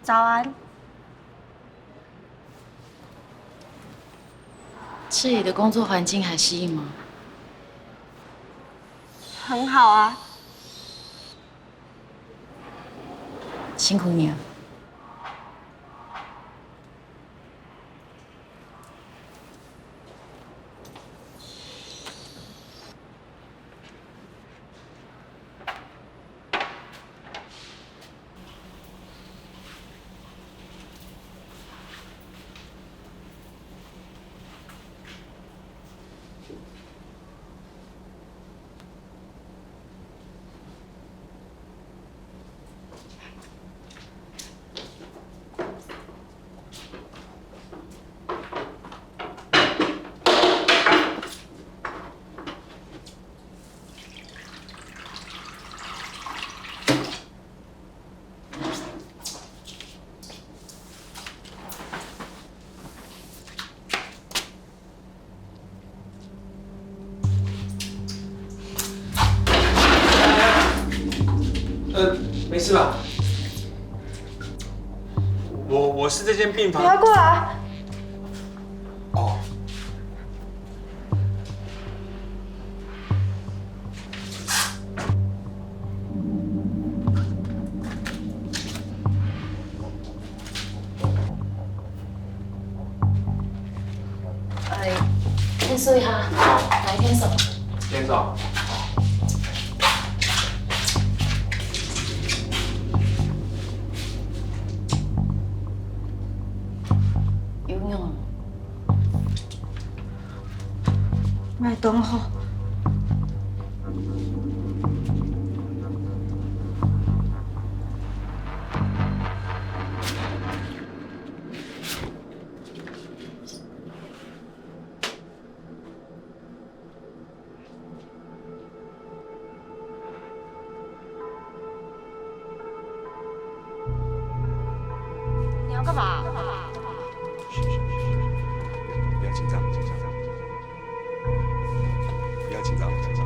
早安。这里的工作环境还适应吗？很好啊。辛苦你了。没事吧？我是这间病房。不要过来！哦。先说一下，哪一天走？先走。有用。麦等好。你要干嘛？不要紧张，不要紧张，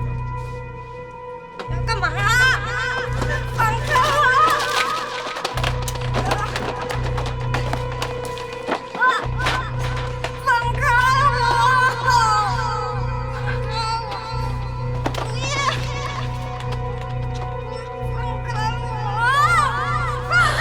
你要干嘛啊？放开我！放开我！你放开我！放开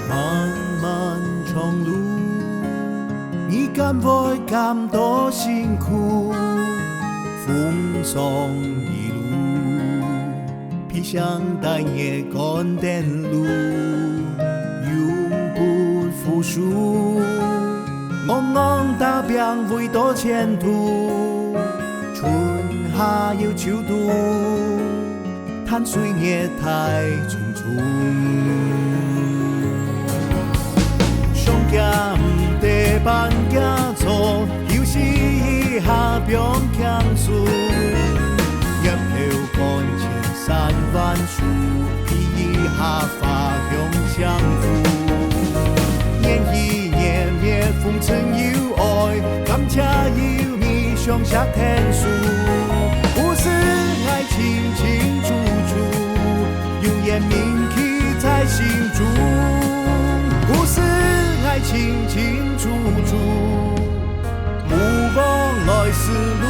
漫漫长路，你敢不敢多辛苦？风霜一路，披上大叶干电路，永不服输。茫茫大洋唯多前途，春夏有秋冬，叹岁月太匆匆。上camp的班家做，休息一下别强诉。一條乾千山萬樹，披一下花香相扶。年一年滅風塵有愛，感謝有你上下天數。不是愛情清楚楚，永遠銘刻在心中。不是爱情清楚楚，目光来时路。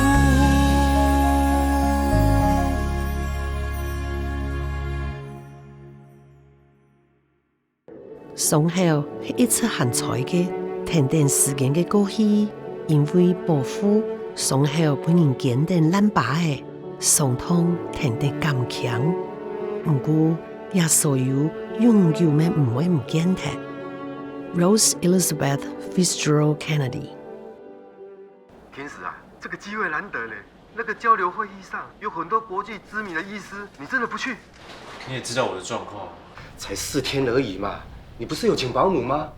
上校係一出限彩嘅停電時間嘅過去，因為保護上校本人堅定爛把嘅，伤痛填得咁強，不過也所有永遠咩唔會唔見嘅。Rose Elizabeth Fitzgerald Kennedy。天使啊，这个机会难得嘞！那个交流会议上有很多国际知名的医师，你真的不去？你也知道我的状况，才4天而已嘛，你不是有请保姆吗？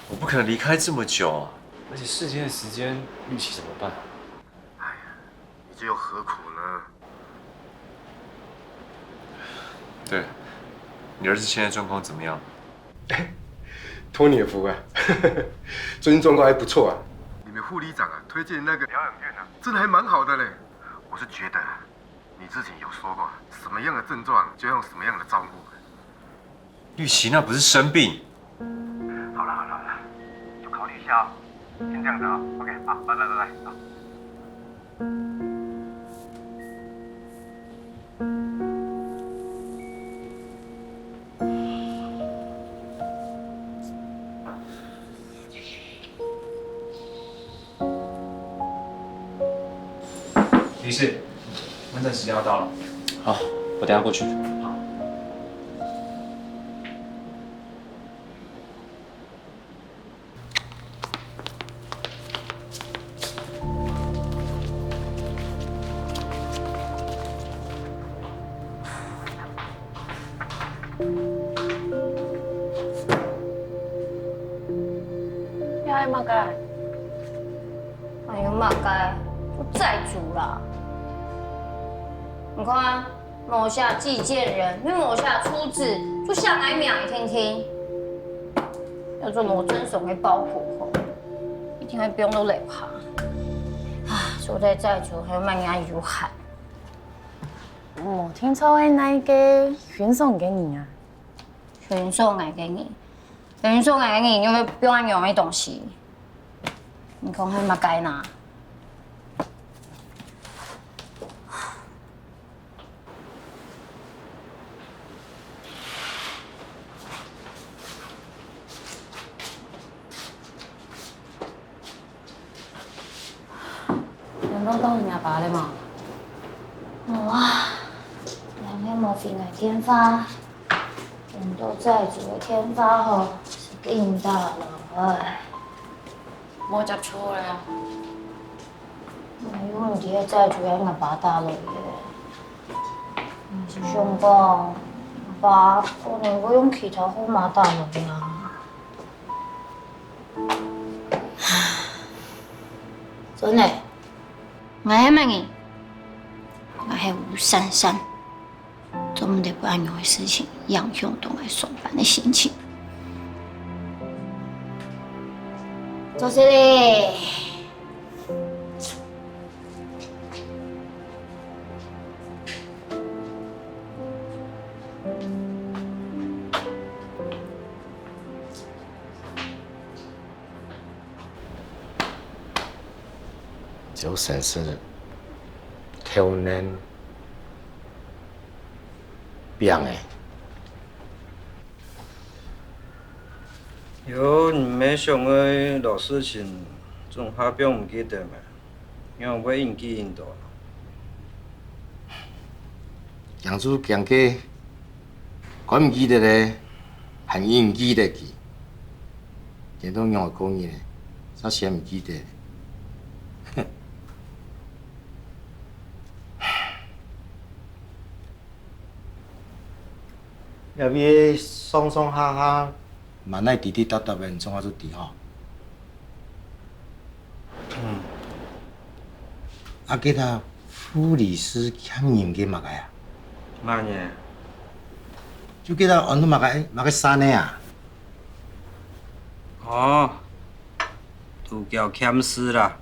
我不可能离开这么久啊，而且4天的时间，玉琪怎么办？哎呀，你这又何苦呢？对，你儿子现在状况怎么样？托你的福啊，最近状况还不错啊。你们护理长啊推荐那个疗养院啊，真的还蛮好的嘞。我是觉得你之前有说过，什么样的症状就用什么样的照顾。玉琪那不是生病。好了，就考虑一下哦。先这样子啊 ，OK， 好，来，好。李氏，门诊时间要到了。好，我等下过去。好。要爱嘛该？哎呦嘛该，我债主啦！你看，某下寄件人，因为某下出资，就下来秒你听听。要做某遵守的包袱后，一天会不用都累哈。啊，所在债主还有慢压有喊。我听说的那个chuyển送给你啊。chuyển送来给你，chuyển送来给你，因为不用用的东西。你讲迄嘛该拿？人都到你阿爸了嘛？冇啊，人迄无病的天发，人都债主的天发吼是更大了哎。冇接錯咧。有问题的债主要阿爸打落去。你是想讲，阿爸可能要用其他号码打落去啊？真的。我还问你，我还吴珊珊，做唔得不安用的事情，样样都会上班的心情。做事嘞。就算是挑难病的。有你们上个老事情，总下表唔记得嘛？因为我应记应到。杨子讲过，我唔记得咧，还应记得记。电动用我讲伊咧，啥时唔记得？要不爽爽哈哈，慢来滴滴答答的，总还是滴吼。啊，给他护理师欠人给嘛个呀？嘛呢？就给他按到嘛个山的啊？哦，都叫欠尸啦。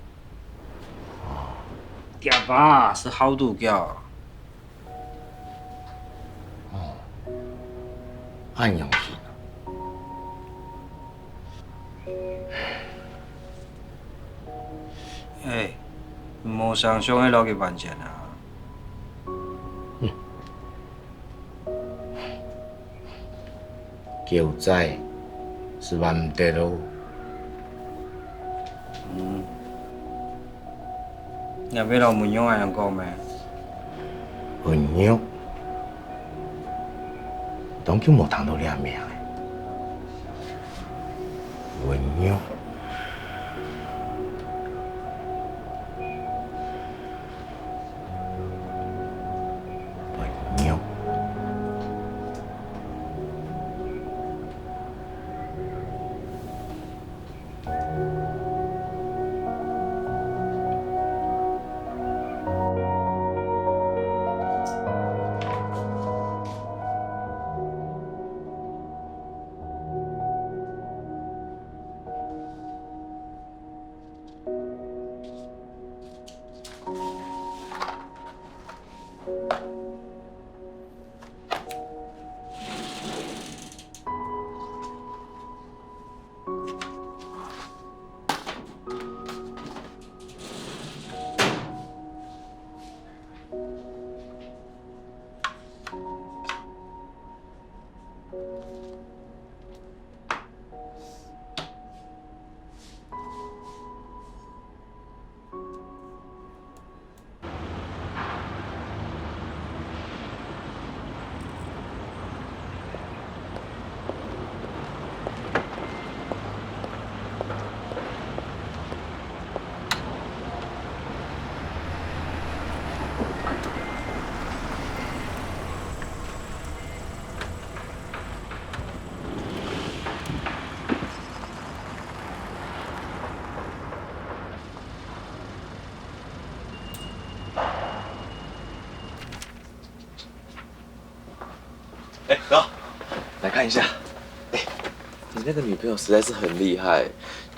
爹爸是好度叫。按样去。哎，莫想象迄老给万钱啊！叫债是还唔得咯。也要老文勇样讲咩？文勇，当叫无通到你命的。文勇，文勇。哎，走，来看一下。哎，你那个女朋友实在是很厉害，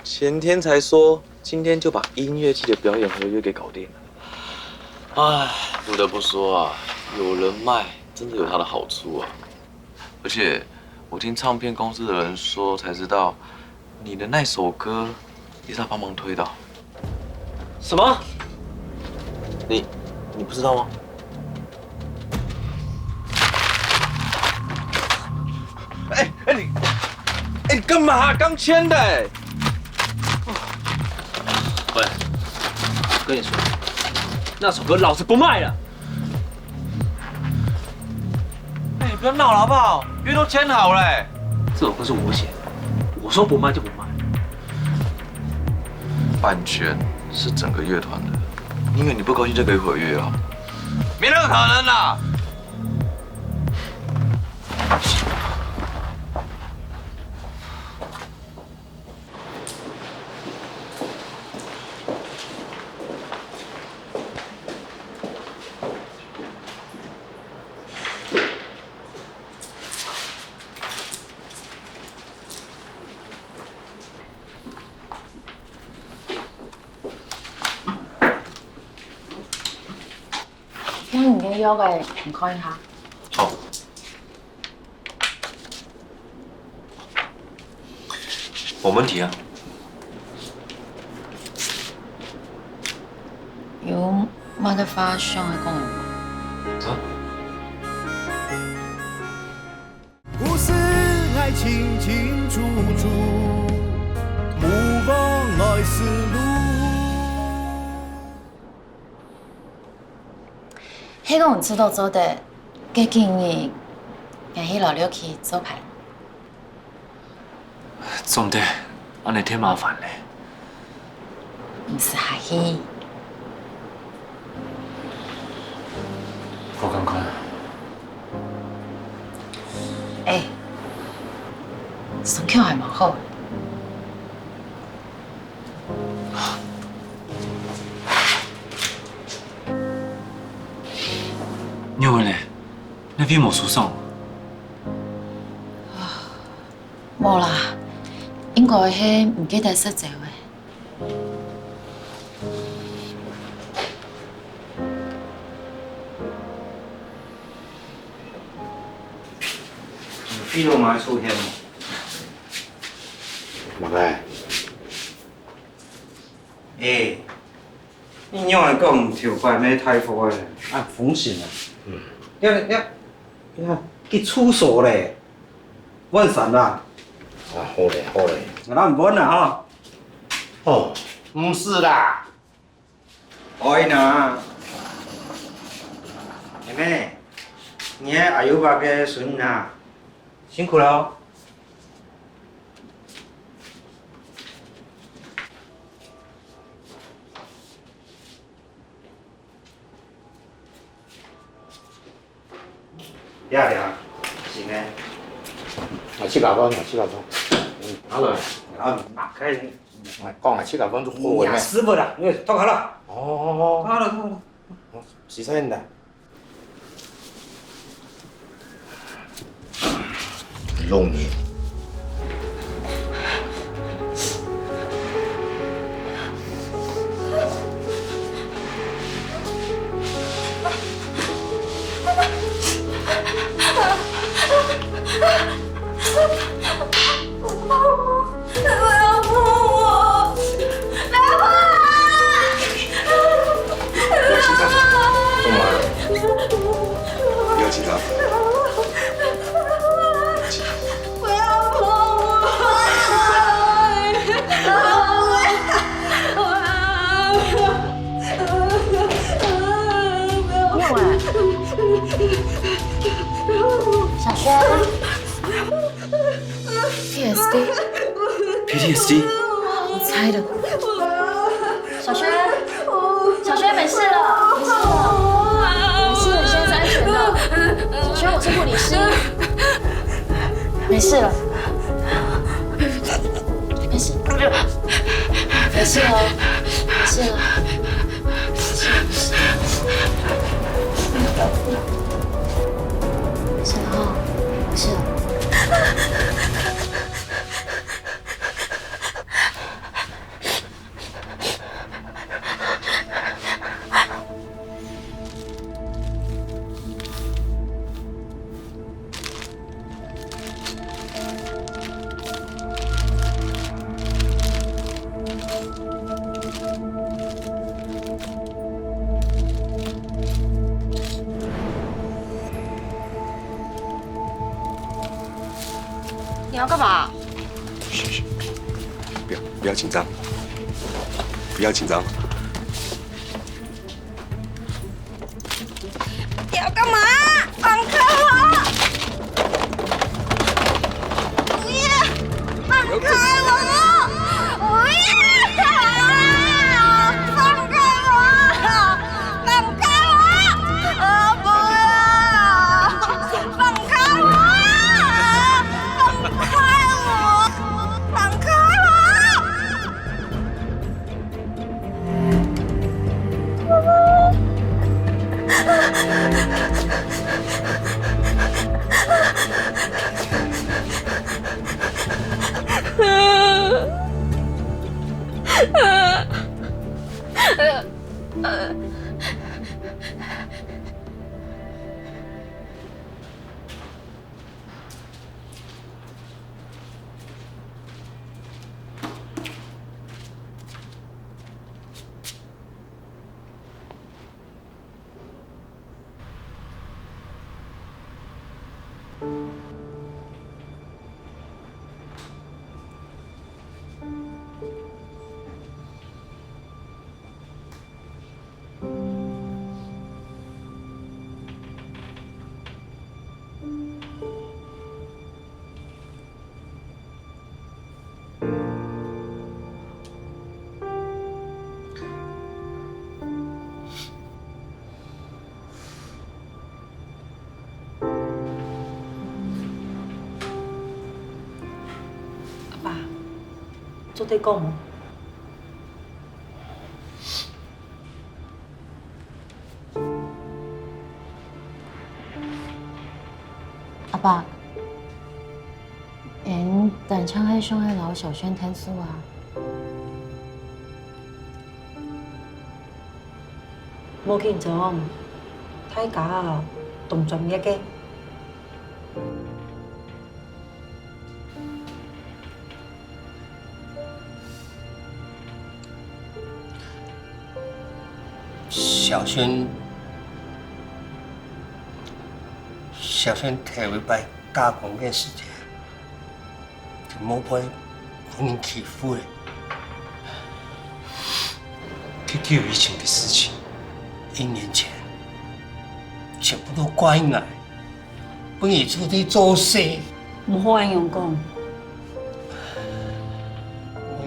前天才说，今天就把音乐季的表演合约给搞定了。哎，不得不说啊，有人脉真的有它的好处啊。而且我听唱片公司的人说才知道，你的那首歌也是他帮忙推的。什么？你不知道吗？你干嘛？刚签的哎！喂，我跟你说，那首歌老子不卖了。哎，不要闹了好不好？约都签好了。这首歌是我写的，我说不卖就不卖。版权是整个乐团的，因为你不高兴就可以毁约啊？没那个可能啦！聽完嘅約嘅，唔該下。好。冇問題啊。有乜得花想嘅講？啊？故事愛清清楚楚，目光愛思路。迄個唔知道做的，嘅建議，讓迄老劉去做牌。總得，安尼添麻煩咧。唔是客氣。我看看。son橋係蠻好。因為咧，那邊冇輸送。冇啦，應該係唔記得識字嘅。比如買出現喎。唔該。你用嚟講條塊咩太火嘅，啊風險啊！一去處所咧，穩神啦。啊，好嘞，好嘞。我唔穩啦哈。哦，唔是啦，喂呐，妹妹，你阿尤爸给孙呐，辛苦了哦。呀呀，行诶。7分，7分。好了，啊，开始。讲7分就好诶咩？师傅啦，你脱好了。哦，脱了。洗身的。弄你。不要紧张。不要碰小轩 PTSD， 我猜的。小轩，小轩没事了，没事了，没事了，现在是安全的。小轩，我是护理师，没事了，没事，没事了，没事了，没事了哈，没事了。你要干嘛？不要紧张，不要紧张。你要干嘛？放开我！不要！放开我！不要！放开我！放开我！不要！放开我！放开做对讲无？阿爸，因但唱迄上迄老小轩天书啊。无紧张，太假啊，动作业嘅。小轩摕回摆加工嘅事情，就冇被可能欺负咧。去救以前的事情。1年前，全部都怪我，不如出去做事。唔好咁样讲。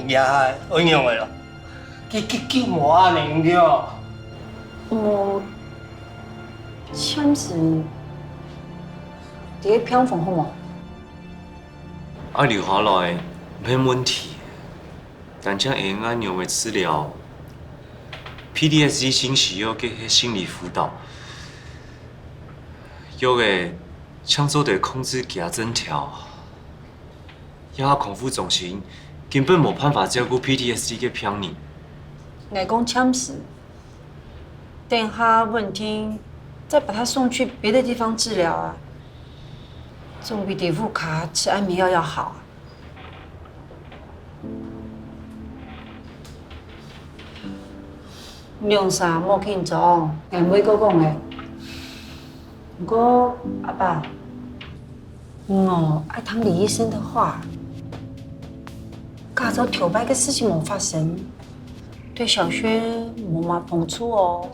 也係咁樣嘅咯，佢冇可能嘅。我签字，伫个票房好冇？爱留下来没问题，但将会按用的治疗 ，PTSD 先需要给迄心理辅导，有的抢做得控制家整条，也康复中心根本没办法照顾 PTSD 的病人。来讲签字，等下问题再把他送去别的地方治疗啊，总比底副卡吃安眠药要好啊。用啥莫紧张，硬尾哥讲的。不过阿爸，我爱听李医生的话。假如头摆嘅事情冇发生，对小轩冇乜帮助哦。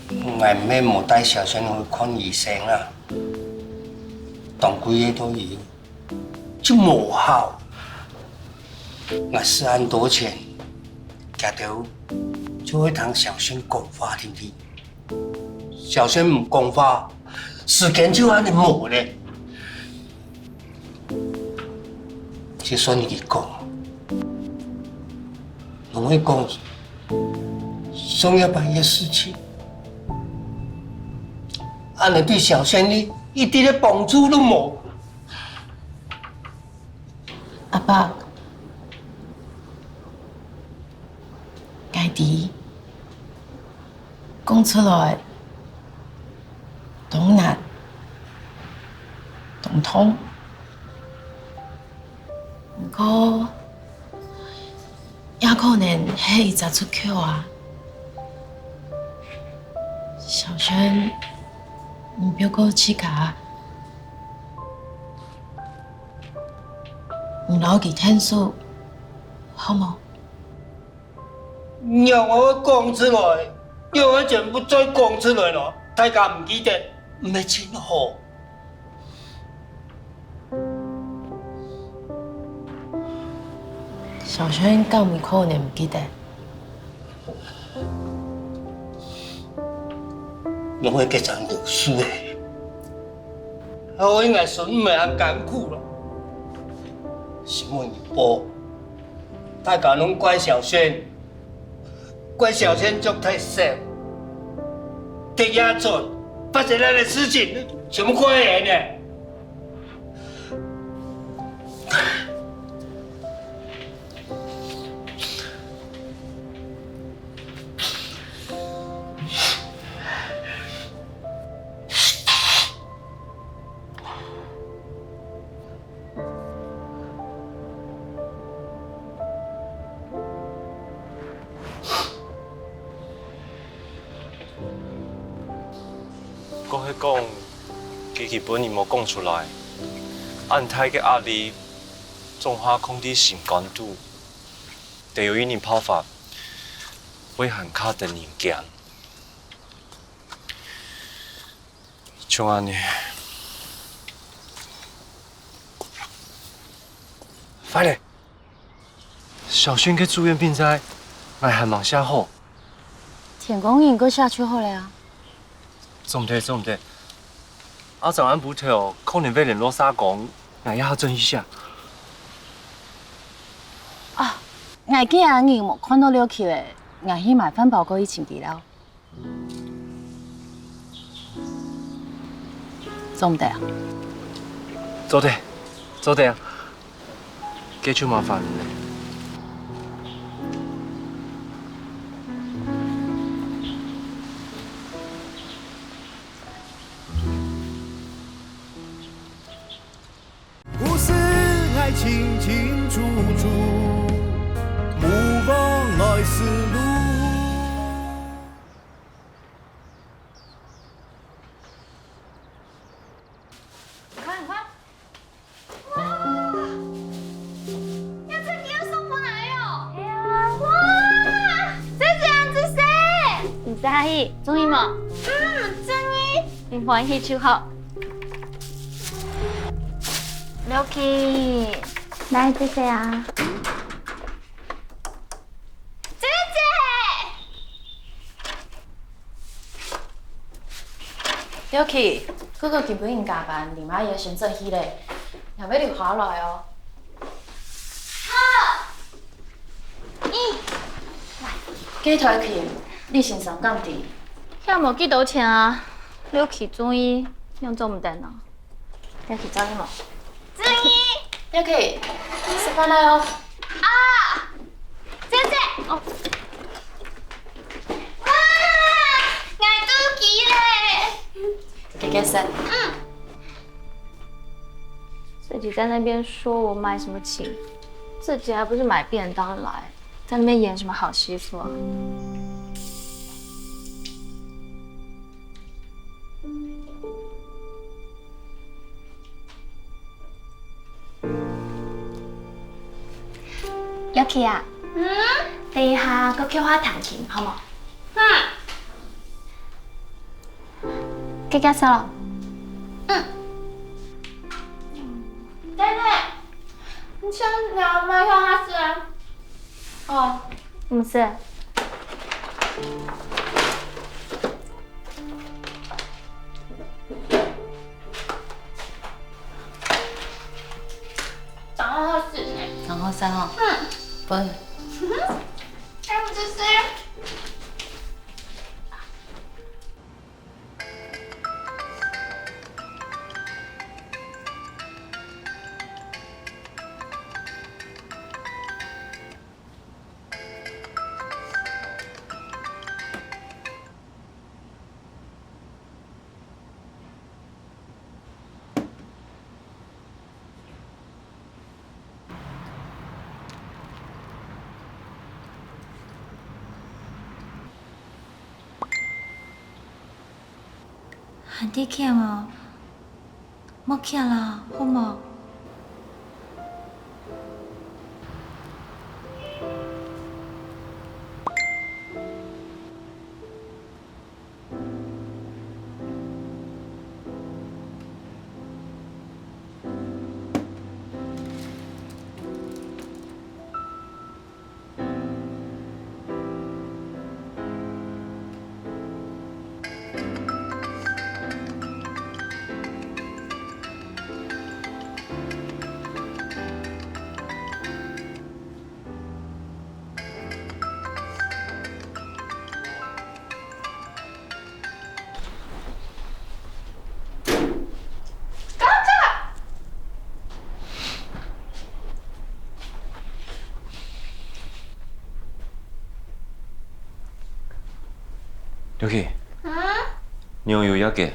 我咩冇帶小孫去看醫生啊，當幾個都醫，就冇效。我4萬多錢，假到就會同小孫講話聽聽。小孫唔講話，時間就安尼冇咧。就算你講，我會講送一百嘅事情。安尼对小轩你一啲嘅帮助都冇。阿爸，家己讲出来，懂难，懂痛，不过也可能系一出口啊，小轩。你不要搁去甲，唔留佢听数，好冇？让我讲出来，让我全部再讲出来咯。大家唔记得，唔系真好。小轩敢唔可能唔记得？我会给张读书的，我应该说唔系咁艰苦咯。新闻一播，大家拢怪小轩，怪小轩做太少，低压做，发生那个事情，全部怪人呢。我迄讲，其实本人无讲出来，按太嘅压力，总下控制心肝度，得有一年泡法，会很卡的人行。像安尼，快嘞！小轩去住院病灾，我还忙下好。田公应该下去好了啊。总唔得，阿早安不头，可能被联络沙讲，我要争一下。啊，我今日冇看到了去嘞，我去买饭包过以前地了。做唔得啊？做得啊，给就麻烦你了。故事爱清清楚楚，目光来思路。你看，哇！呀，这你要送我哪哟？哇！这样子谁？唔知。欢喜，中意吗？中意。你欢喜就好。Lucky， 来谢谢啊。姐姐。Lucky， 哥哥基本应加班，连晚也先做起嘞，又要留下来哦。好。几台去？你先上岗地。遐无几多钱啊？Lucky 中意用做唔得呢。Lucky 中意冇？中意。Lucky， 食饭啦哦。啊！姐姐。哦。哇！爱肚脐嘞。给给吃。自己在那边说我买什么琴，自己还不是买便当来，在那边演什么好媳妇啊？Lucky 啊，等一下搁叫我弹琴好冇？给加了。姐姐，你想聊吗？想啥事啊？哦，唔是。长好事呢。长好事哦。不。还不就是？喊啲欠哦，莫欠啦，好冇？Lucky， 你有要给？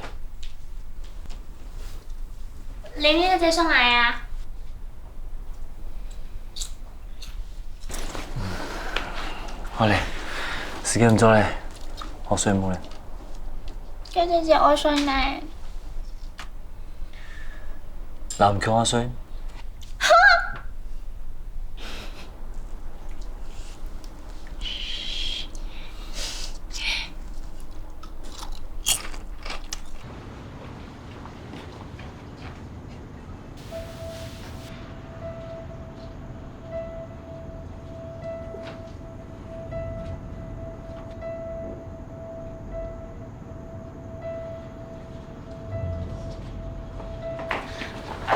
玲玲姐上来呀。好嘞，時間唔早咧，我睡冇咧。叫姐姐我睡呢。嗱唔叫我睡。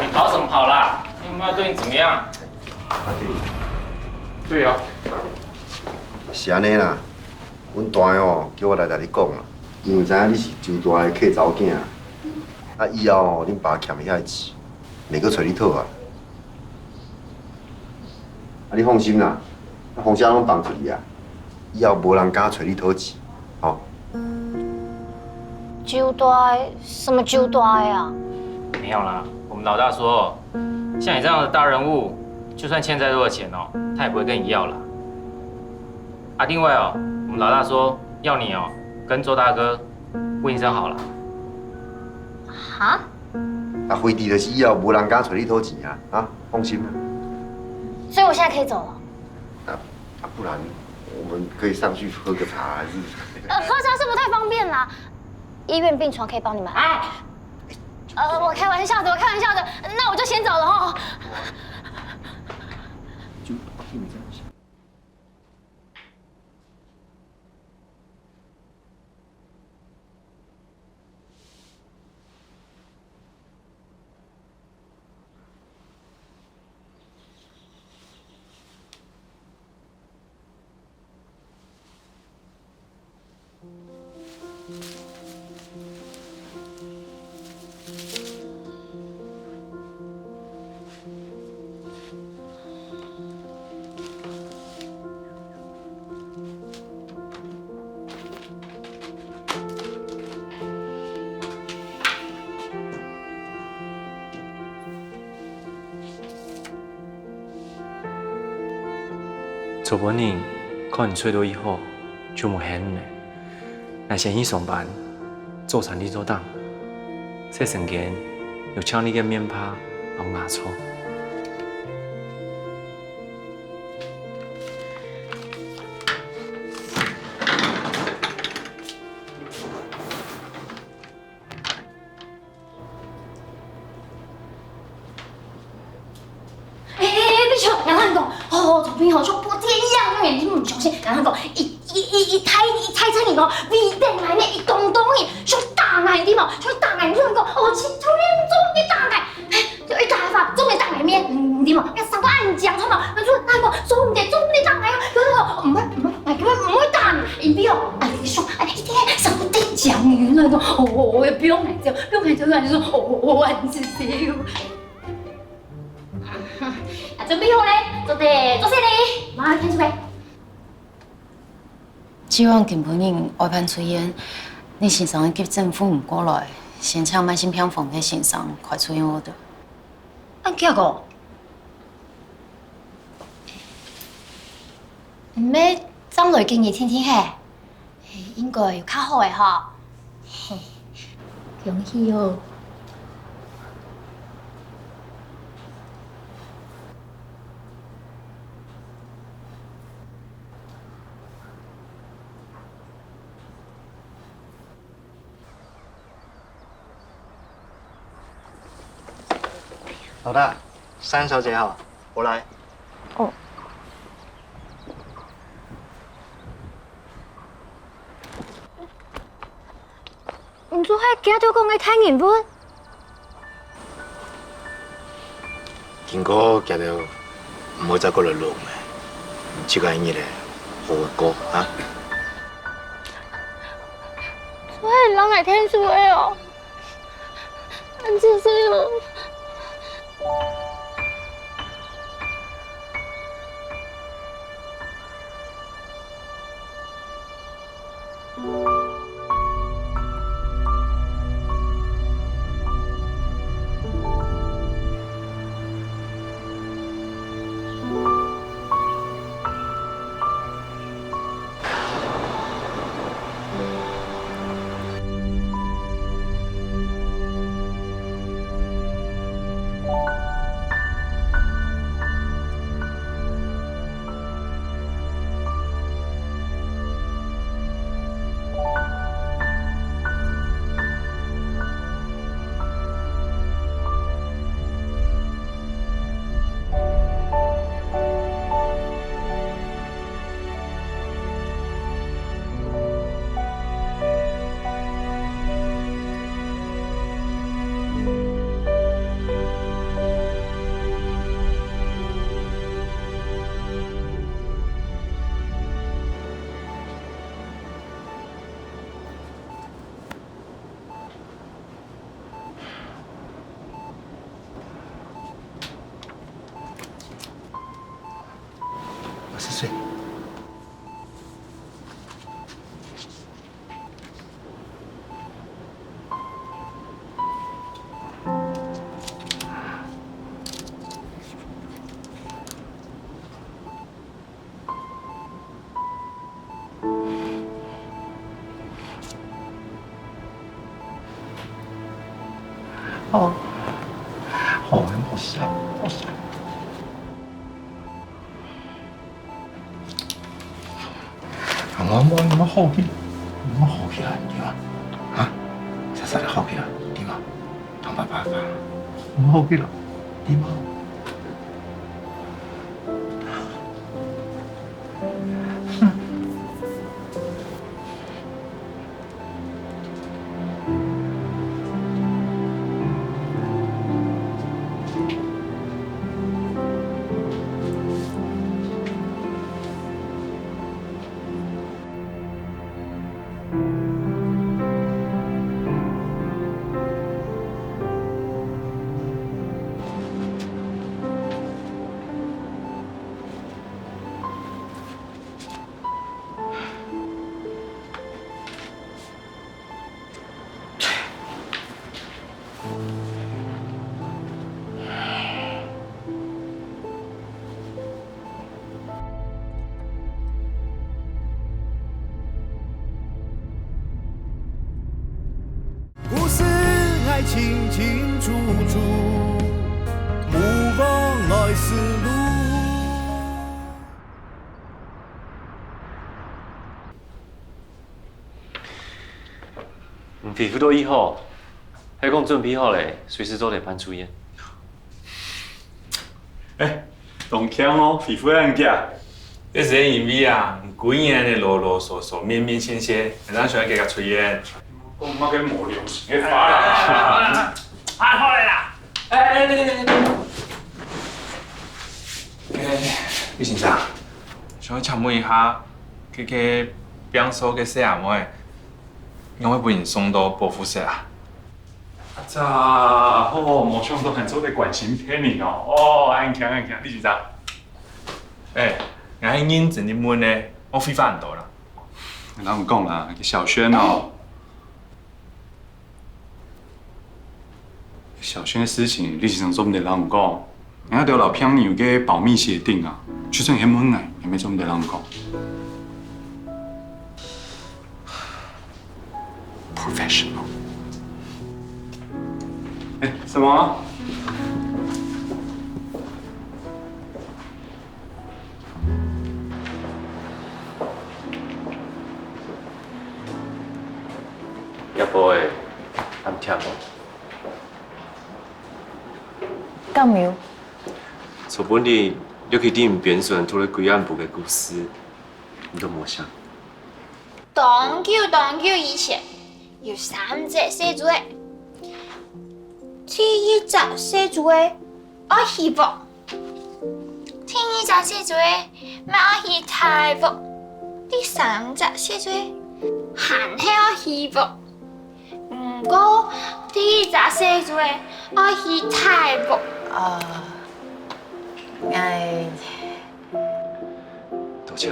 你跑什么跑啦？你妈对你怎么样？对啊。是安尼啦，阮大哦叫我来甲你讲啦，因为知影你是周大的客查某囝，啊以后哦恁爸欠的遐钱，袂阁找你讨啊。啊你放心啦，风声拢放出去啊，以后无人敢找你讨钱，吼。周大什么周大呀？没有啦，我们老大说，像你这样的大人物，就算欠再多的钱哦，他也不会跟你要啦。啊，另外哦，我们老大说要你哦，跟周大哥问一声好了。哈？啊，回地就是以后无人敢找你讨钱啊，啊，放心啦。所以我现在可以走了。不然我们可以上去喝个茶，还是？喝茶是不是太方便啦？医院病床可以帮你们安。我开玩笑的，我开玩笑的，那我就先走了哈。就听你这样想。做本人可能找到以后就无闲嘞。若先去上班，做产地做档，这时间又请你个面趴熬牙醋。左边好像破天一样，眼睛唔小心，然后讲一台车里头，微电来呢一咚咚的，像大奶的嘛，像大奶，你说讲哦，前头连中的大奶，就一打法中的大奶面，的嘛，要三个暗讲好嘛，那说那个中的大奶，有那个唔会打你，不要，你说一天三个得奖，你那个哦，不用来讲，不用来讲，就说哦，万事谢哟。准备好嘞，做些哩，马上开始呗。希望金本人外判出院，你先生的急症付唔过来，先请慢性病房的先生快出院我的。按几个？唔要张雷经理听听嘿，应该有较好的哈。恭喜哦！老大，3小姐好，我来。哦。你做迄假着讲的太认份？经过夹着，唔好再过来弄的，这个日嘞，好过啊。做迄人来天数的哦，安这说哦。20岁。哦，好笑，好笑。我好起，我好起来，对吗？啊，实实的好起来，对吗？同爸爸，我好起来，对吗？故事爱清清楚楚，目光爱思路。皮肤都医好，还讲准备好嘞，随时都得搬出院。动强哦，皮肤很假。这是因为啊，规年的啰啰嗦嗦、面面切切，咱想加个吹烟。我妈个无良心的发啦！好来啦！李先生，想请问一下，这个病所嘅细阿妹，我会不会送到保护室啊？这毛兄都很做的关心骗你哦！哦，安强，李先生。我认真的问呢，我非法很多啦。哪唔讲啦，小轩哦。小轩的事情，李先生做唔得人唔讲，人家条老骗你有个保密协定啊，就算很猛哎，也没做唔得人讲。Professional。什么？要不会，俺听无。咁妙，从本地你去电影编选出了贵安部的故事，你都冇想。当久以前有3隻寫住嘅，第一隻寫住嘅愛希望，第二隻寫住嘅咩愛希太福，第3隻寫住嘅閒氣愛希望。不過第一隻寫住嘅愛希太福。多謝。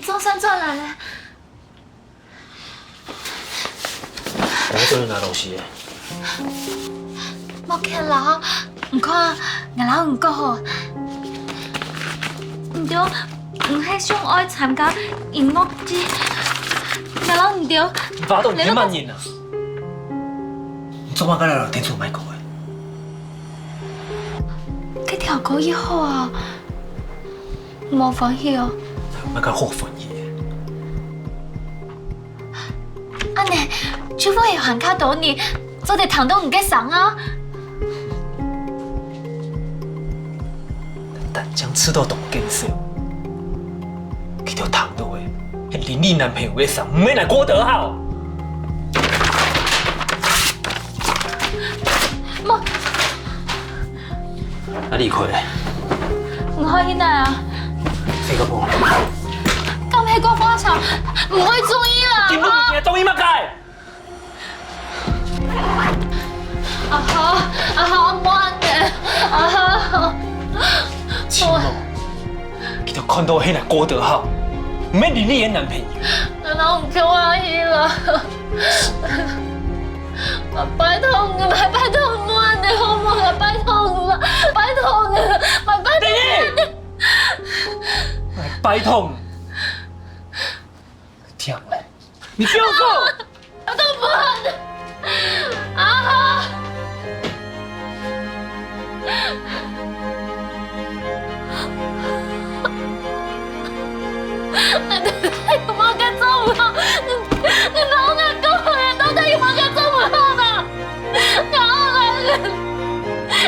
中山转来了。我做你拿东西。冇见老，唔看，我老唔够好。唔对，唔系想爱参加音乐节，我老唔对。巴都唔听慢人啊！你做乜解来天厝买歌嘅？佢条歌以后啊，冇欢喜哦。乜解好欢喜？阿奶，除非系还卡到你，做哋堂都唔记上啊！但将吃到懂更少，佢条堂都会系连你男朋友嘅上，唔免来郭德浩。冇，啊你开，我現在啊，飛個波，咁係個花茶，唔可以中醫啦。點都唔見中醫乜計？阿好，唔好嘅，阿好。秦某，佢就看到迄個郭德浩，唔係你嘅男朋友。難道唔叫阿姨啦？拜託嘅，拜託我哋好唔好啊？拜託啦，拜託嘅，拜託嘅。拜託，聽我，你不要走。我都不恨阿好。你有冇跟做唔好？你老人跟我人到底有冇跟做唔好呢？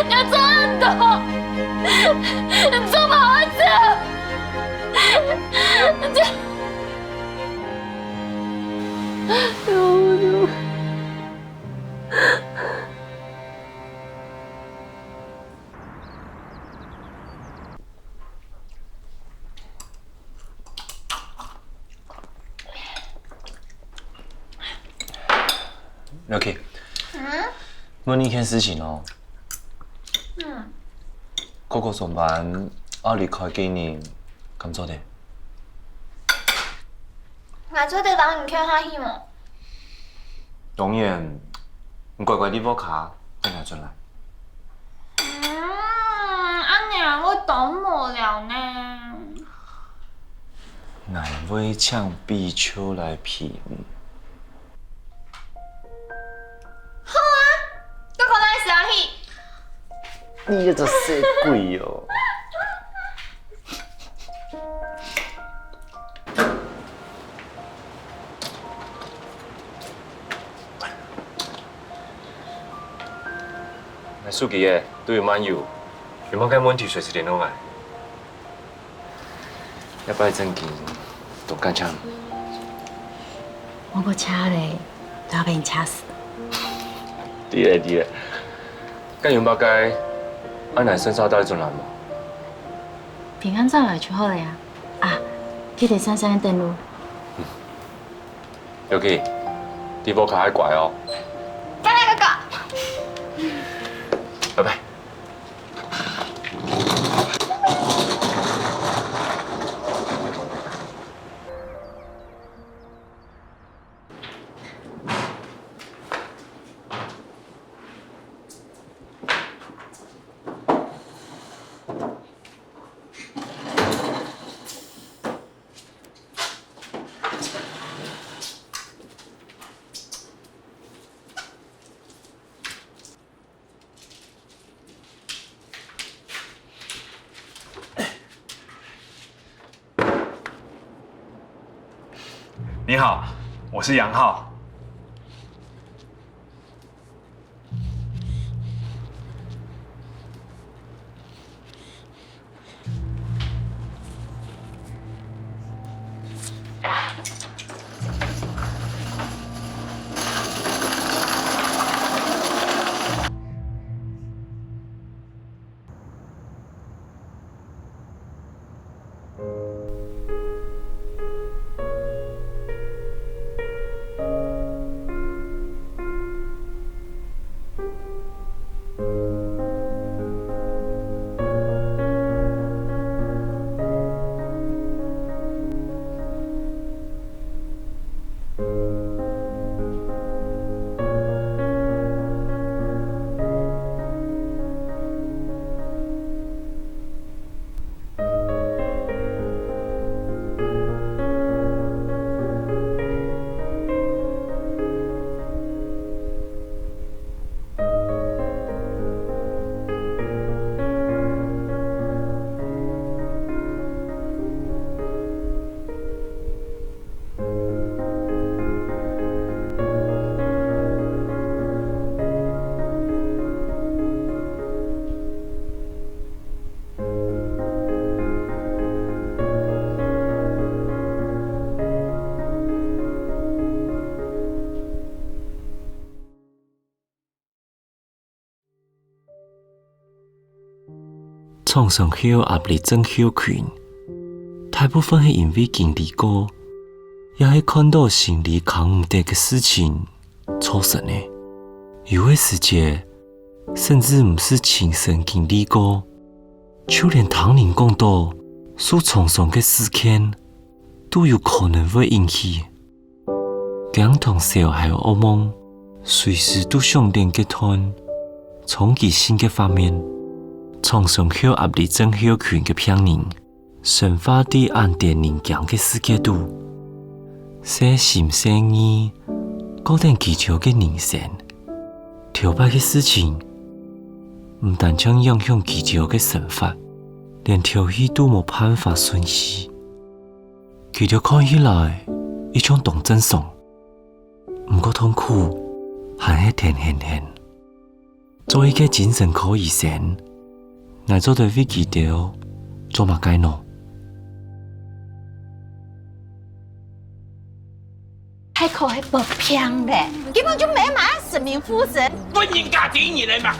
要做很多，你做不好OK，问你一件事情哦。嗰個上班阿離開幾年，咁做的？我做得當你看下戲嘛。當然，你乖乖地幫卡，等下進來。阿娘，我當無聊呢。我會搶比丘來騙你。好啊，我可能小戲。你這死鬼哦！那書記嘅都要慢遊，有冇解問題隨時聯絡我。要不要正經都幹槍？我個車咧都要被你掐死。對咧，咁有冇解？安奶身上帶進來嗎？平安走來就好了呀。啊，記得珊珊登錄。OK，啲波卡係怪哦。再來哥哥。拜拜。你好，我是杨浩。创伤后压力症候群，大部分是因为经历过，也是看到心里扛唔得嘅事情造成的。有的时节，甚至唔是亲身经历过，就连听人讲到受创伤嘅事件，都有可能会引起。感同小孩噩梦，随时都想连结团，冲击性嘅方面。创伤后压力症候群嘅病人，生活伫安定人强嘅世界度，细心细意，固定技巧嘅人生，调摆嘅事情，唔但将影响技巧嘅生活，连调戏都冇办法顺利。技巧看起来一种动真爽，唔过痛苦，还系甜咸咸。作为一个精神科医生。我做对为记条做乜解喏？海口还不平嘞，根本就没马上使命负责。不应该听你来嘛！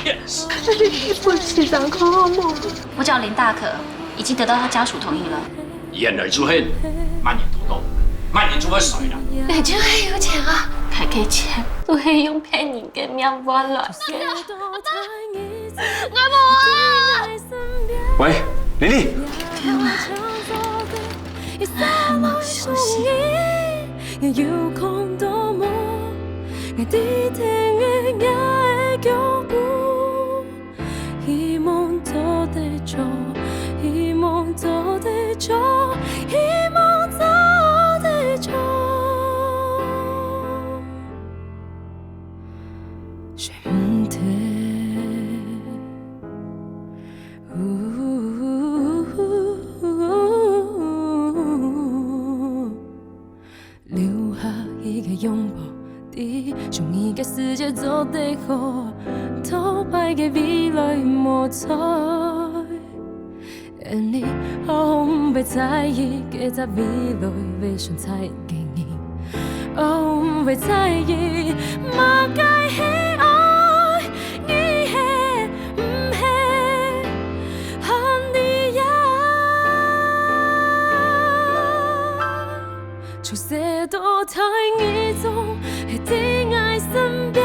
你不是想看好吗？我找林大可，已经得到他家属同意了。眼泪出现，慢点读到，慢点做乜水啦？你真係有錢啊！佢嘅錢都係用騙人嘅命換來嘅。我冇啊！喂，玲玲。冇消息。希望做得做，希望做得做，希望做得做。誰唔得？留下一個擁抱，啲從而嘅世界做得好，偷拍嘅未來無彩。而你我唔會在意，嘅在未來為上才經驗，我唔會在意，馬街喜愛，你係唔係恨你呀？出色多太嚴重，係啲愛身邊。